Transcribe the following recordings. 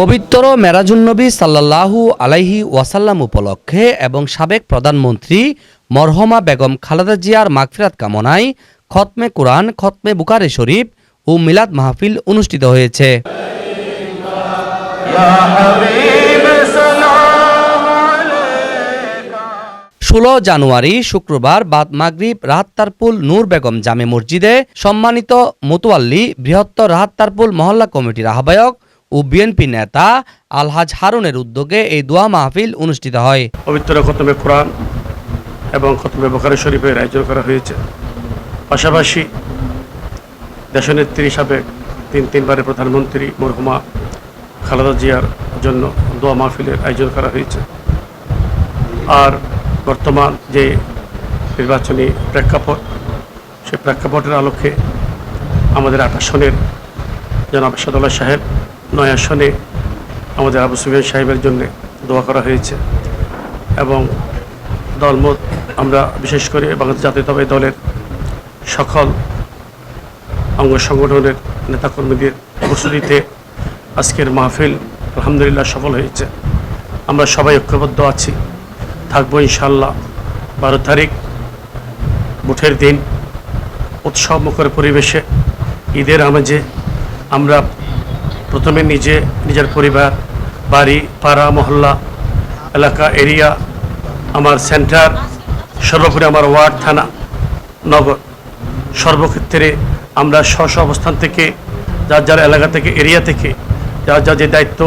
পবিত্র মেরাজুন্নবী সাল্লাল্লাহু আলাইহি ওয়াসাল্লাম উপলক্ষে এবং সাবেক প্রধানমন্ত্রী মরহমা বেগম খালেদা জিয়ার মাগফিরাত কামনায় খতমে কুরআন, খতমে বুখারী শরীফ ও মিলাদ মাহফিল অনুষ্ঠিত হয়েছে। 16 জানুয়ারি শুক্রবার বাদ মাগরিব রাহাত্তারপুল নূর বেগম জামে মসজিদে সম্মানিত মোতোয়াল্লি বৃহত্তর রাহাত্তারপুল মহল্লা কমিটির আহ্বায়ক ও বিএনপি নেতা আলহাজ হারুনের উদ্যোগে এই দোয়া মাহফিল অনুষ্ঠিত হয়। পবিত্র খতমে কুরআন এবং খতমে বুখারী শরীফের আয়োজন করা হয়েছে। পাশাপাশি দেশনেত্রী সাবেক তিনবারের প্রধানমন্ত্রী মরহুমা খালেদা জিয়ার জন্য দোয়া মাহফিলের আয়োজন করা হয়েছে। আর বর্তমান যে নির্বাচনী প্রেক্ষাপট, সেই প্রেক্ষাপটের আলোকে আমাদের 8 আসনের জনাব আরশাদুল্লাহ সাহেব, 9 আসনে আমাদের আবু সুফিয়ান সাহেবের জন্য দোয়া করা হয়েছে। এবং দলমত আমরা বিশেষ করে বাংলাদেশ জাতীয়তাবাদী দলের সকল অঙ্গ সংগঠনের নেতাকর্মীদের উপস্থিতিতে আজকের মাহফিল আলহামদুলিল্লাহ সফল হয়েছে। আমরা সবাই ঐক্যবদ্ধ আছি, থাকবো ইনশাআল্লাহ। 12 তারিখ ভোটের দিন উৎসব মুখর পরিবেশে ঈদের আমেজে আমরা প্রথমে নিজের পরিবার, বাড়ি, পাড়া, মহল্লা, এলাকা, এরিয়া, আমার সেন্টার, সর্বোপরি আমার ওয়ার্ড, থানা, নগর, সর্বক্ষেত্রে আমরা স্ব অবস্থান থেকে যার এলাকা থেকে, এরিয়া থেকে যার যে দায়িত্ব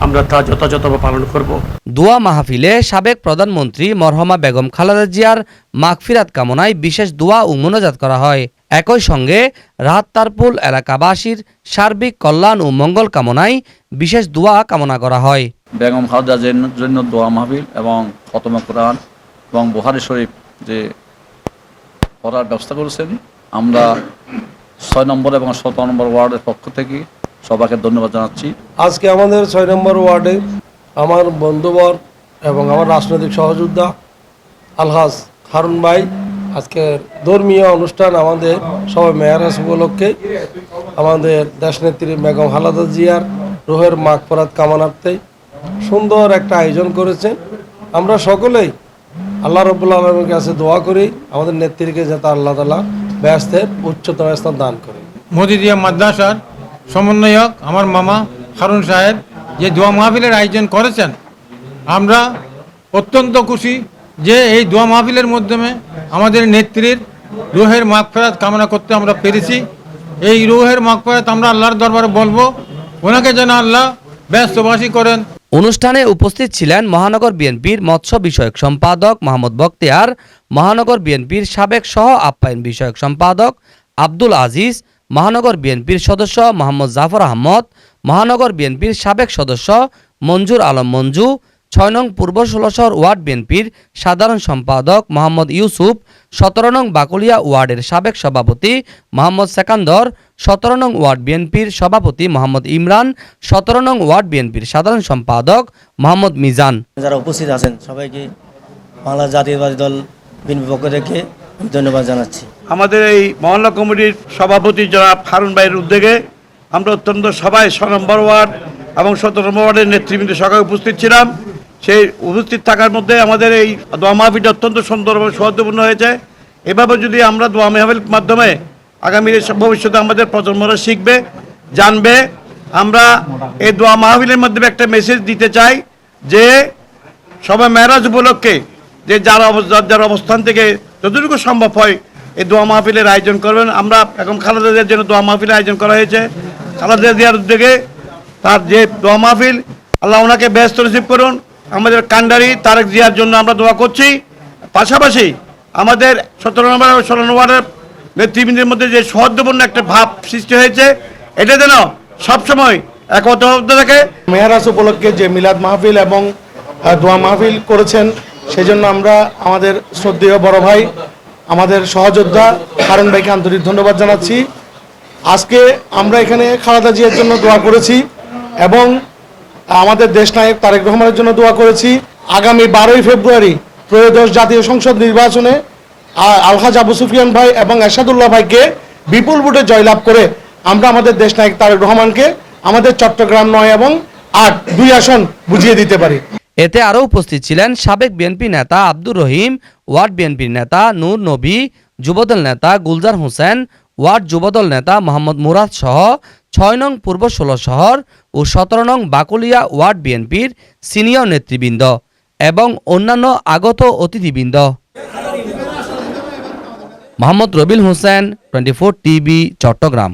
আমরা তা যথাযথভাবে পালন করব। দোয়া মাহফিলে সাবেক প্রধানমন্ত্রী মরহমা বেগম খালেদা জিয়ার মাগফিরাত কামনায় বিশেষ দোয়া ও মোনাজাত করা হয়। একই সঙ্গে রাহাত্তারপুল এলাকাবাসীর সার্বিক কল্যাণ ও মঙ্গল কামনায় বিশেষ দোয়া কামনা করা হয়। বেগম খালেদার জন্য দোয়া মাহফিল এবং খতমে কুরআন এবং বুখারী শরীফ যে পড়ার ব্যবস্থা করেছেন, আমরা 6 নম্বর এবং 17 নম্বর ওয়ার্ডের পক্ষ থেকে সবাইকে ধন্যবাদ জানাচ্ছি। আজকে আমাদের 6 নম্বর ওয়ার্ডে আমার বন্ধুবর এবং আমার রাজনৈতিক সহযোদ্ধা আলহাজ হারুন ভাই আজকে ধর্মীয় অনুষ্ঠান আমাদের সবাই মেয়ারাজ উপলক্ষে আমাদের দেশনেত্রী বেগম খালেদা জিয়ার রুহের মাগফিরাত কামনার্থে সুন্দর একটা আয়োজন করেছে। আমরা সকলেই আল্লাহ রাব্বুল আলামিনের কাছে দোয়া করি আমাদের নেত্রীকে যাতে আল্লাহ তাআলা বেহেশতের উচ্চতম স্থান দান করে। মজিদিয়া মাদ্রাসার সমন্বয়ক আমার মামা হারুন সাহেব যে দোয়া মাহফিলের আয়োজন করেছেন, আমরা অত্যন্ত খুশি যে এই দোয়া মাহফিলের মাধ্যমে আমাদের নেত্রীর রুহের মাগফিরাত কামনা করতে আমরা পেরেছি। এই রুহের মাগফিরাত আমরা আল্লাহর দরবারে বলবো, ওনাকে যেন আল্লাহ ব্যস্তবাসী করেন। অনুষ্ঠানে উপস্থিত ছিলেন মহানগর বিএনপির মৎস্য বিষয়ক সম্পাদক মোহাম্মদ বখতিয়ার, মহানগর বিএনপির সাবেক সহ আপ্যায়ন বিষয়ক সম্পাদক আব্দুল আজিজ, মহানগর বিএনপির সদস্য মোহাম্মদ জাফর আহমদ, মহানগর বিএনপির সাবেক সদস্য মঞ্জুর আলম মঞ্জু, 6 নং পূর্ব 16 ওয়ার্ড বিএনপির সাধারণ সম্পাদক মোহাম্মদ ইউসুফ, 17 নং বাকুলিয়া ওয়ার্ডের সাবেক সভাপতি মোহাম্মদ সেকান্দর, 17 নং ওয়ার্ড বিএনপির সভাপতি মোহাম্মদ ইমরান, 17 নং ওয়ার্ড বিএনপির সাধারণ সম্পাদক মোহাম্মদ মিজান। যারা উপস্থিত আছেন সবাইকে বাংলাদেশ জাতীয়তাবাদী দল বিএনপি পক্ষ থেকে ধন্যবাদ জানাচ্ছি। আমাদের এই মহল্লা কমিটির সভাপতি জনাব হারুন ভাইয়ের উদ্যোগে আমরা অত্যন্ত সবাই 6 নম্বর ওয়ার্ড এবং 17 নম্বর ওয়ার্ডের নেতৃবৃন্দ সবাই উপস্থিত ছিলাম। সেই উপস্থিত থাকার মধ্যে আমাদের এই দোয়া মাহফিলটা অত্যন্ত সুন্দর এবং সৌহার্দ্যপূর্ণ হয়েছে। এভাবে যদি আমরা দোয়া মাহফিলের মাধ্যমে আগামী ভবিষ্যতে আমাদের প্রজন্মরা শিখবে, জানবে। আমরা এই দোয়া মাহফিলের মাধ্যমে একটা মেসেজ দিতে চাই যে সবাই মেরাজ উপলক্ষে যে যার অবস্থান থেকে যতটুকু সম্ভব হয় এই দোয়া মাহফিলের আয়োজন করবেন। আমরা এখন খালেদা জিয়ার জন্য দোয়া মাহফিলের আয়োজন করা হয়েছে। খালেদা জিয়ার উদ্যোগে তার যে দোয়া মাহফিল, আল্লাহ ওনাকে ব্যস্ত নসিব করুন। আমাদের কান্ডারি তারেক জিয়ার জন্য আমরা দোয়া করছি। পাশাপাশি আমাদের 17 নম্বর এবং 16 নম্বরের নেতৃবৃন্দের মধ্যে যে সৌহার্দ্যপূর্ণ একটা ভাব সৃষ্টি হয়েছে, এটা যেন সবসময় একতাবদ্ধ থাকে। মেয়ারাজ উপলক্ষে যে মিলাদ মাহফিল এবং দোয়া মাহফিল করেছেন, সেজন্য আমরা আমাদের শ্রদ্ধেয় বড় ভাই আমাদের সহযোদ্ধা হারুন ভাইকে আন্তরিক ধন্যবাদ জানাচ্ছি। আজকে আমরা এখানে খালেদা জিয়ার জন্য দোয়া করেছি এবং আমাদের দেশনায়ক তারেক রহমানের জন্য দোয়া করেছি। আগামী 12ই ফেব্রুয়ারি ত্রয়োদশ জাতীয় সংসদ নির্বাচনে আলহাজ আবু সুফিয়ান ভাই এবং এরশাদুল্লাহ ভাইকে বিপুল ভোটে জয়লাভ করে আমরা আমাদের দেশনায়ক তারেক রহমানকে আমাদের চট্টগ্রাম 9 এবং 8 2 আসন বুঝিয়ে দিতে পারি। এতে আরও উপস্থিত ছিলেন সাবেক বিএনপি নেতা আব্দুর রহিম, ওয়ার্ড বিএনপির নেতা নূর নবী, যুবদল নেতা গুলজার হোসেন, ওয়ার্ড যুবদল নেতা মোহাম্মদ মুরাদ সহ 6 নং পূর্ব 16 শহর ও 17 নং বাকুলিয়া ওয়ার্ড বিএনপির সিনিয়র নেতৃবৃন্দ এবং অন্যান্য আগত অতিথিবৃন্দ। মোহাম্মদ রবিল হোসেন, 24 টিভি, চট্টগ্রাম।